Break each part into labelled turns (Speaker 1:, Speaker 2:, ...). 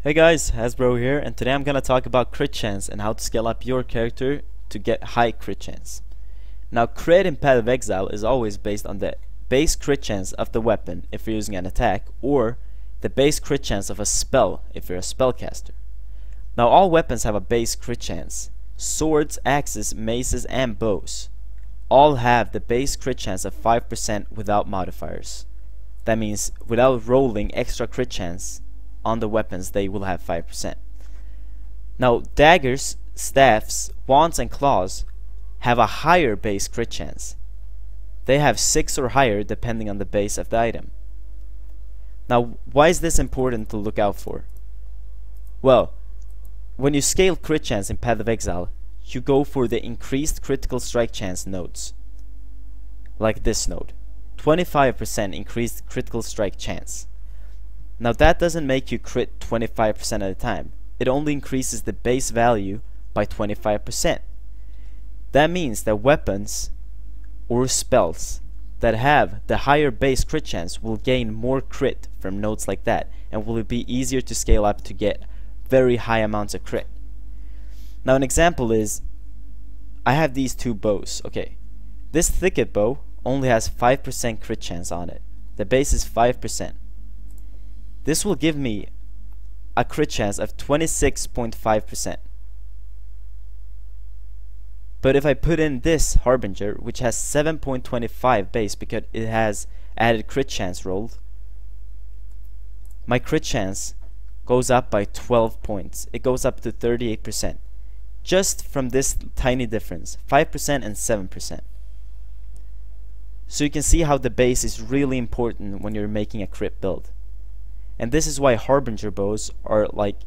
Speaker 1: Hey guys, Hasbro here, and today I'm gonna talk about crit chance and how to scale up your character to get high crit chance. Now, crit in Path of Exile is always based on the base crit chance of the weapon if you're using an attack, or the base crit chance of a spell if you're a spellcaster. Now, all weapons have a base crit chance. Swords, axes, maces, and bows all have the base crit chance of 5% without modifiers. That means without rolling extra crit chance on the weapons, they will have 5%. Now, daggers, staffs, wands, and claws have a higher base crit chance. They have 6 or higher depending on the base of the item. Now, why is this important to look out for? Well, when you scale crit chance in Path of Exile, you go for the increased critical strike chance nodes. Like this node. 25% increased critical strike chance. Now that doesn't make you crit 25% at a time. It only increases the base value by 25%. That means that weapons or spells that have the higher base crit chance will gain more crit from nodes like that, and will be easier to scale up to get very high amounts of crit. Now an example is, I have these two bows. Okay, this thicket bow only has 5% crit chance on it. The base is 5%. This will give me a crit chance of 26.5%. But if I put in this Harbinger, which has 7.25 base because it has added crit chance rolled, my crit chance goes up by 12 points. It goes up to 38%. Just from this tiny difference, 5% and 7%. So you can see how the base is really important when you're making a crit build. And this is why Harbinger bows are like,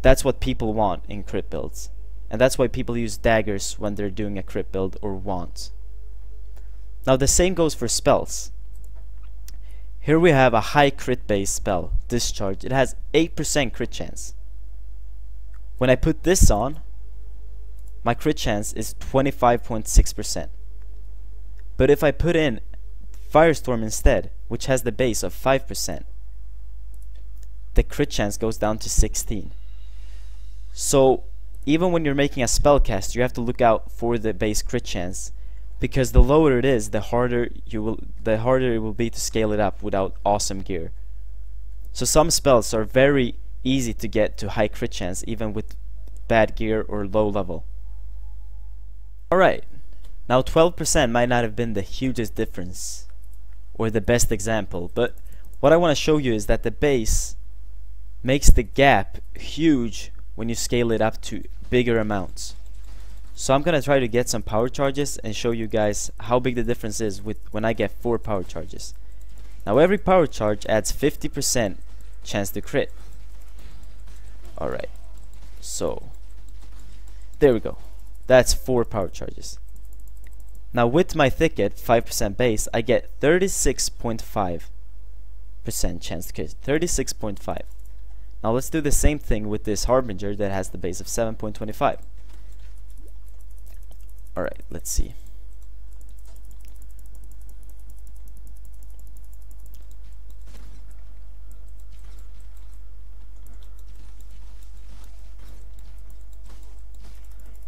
Speaker 1: that's what people want in crit builds. And that's why people use daggers when they're doing a crit build, or wands. Now the same goes for spells. Here we have a high crit base spell, Discharge. It has 8% crit chance. When I put this on, my crit chance is 25.6%. But if I put in Firestorm instead, which has the base of 5%, the crit chance goes down to 16. So even when you're making a spellcast, you have to look out for the base crit chance, because the lower it is, the harder it will be to scale it up without awesome gear. So some spells are very easy to get to high crit chance even with bad gear or low level. Alright, now 12% might not have been the hugest difference or the best example, but what I want to show you is that the base makes the gap huge when you scale it up to bigger amounts. So I'm gonna try to get some power charges and show you guys how big the difference is with when I get 4 power charges. Now every power charge adds 50% chance to crit. Alright, so there we go. That's 4 power charges. Now with my thicket, 5% base, I get 36.5% chance to crit. 36.5. Now let's do the same thing with this Harbinger that has the base of 7.25. Alright, let's see.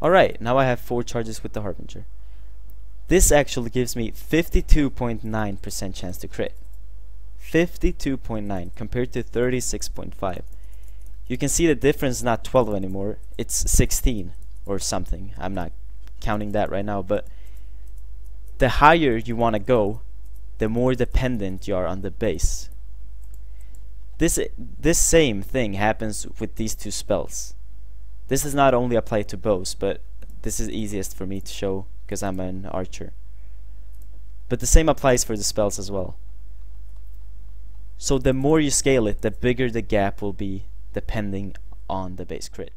Speaker 1: Alright, now I have 4 charges with the Harbinger. This actually gives me 52.9% chance to crit. 52.9 compared to 36.5. You can see the difference is not 12 anymore, it's 16 or something. I'm not counting that right now, but the higher you want to go, the more dependent you are on the base. This same thing happens with these two spells. This does not only apply to bows, but this is easiest for me to show because I'm an archer. But the same applies for the spells as well. So the more you scale it, the bigger the gap will be depending on the base crit.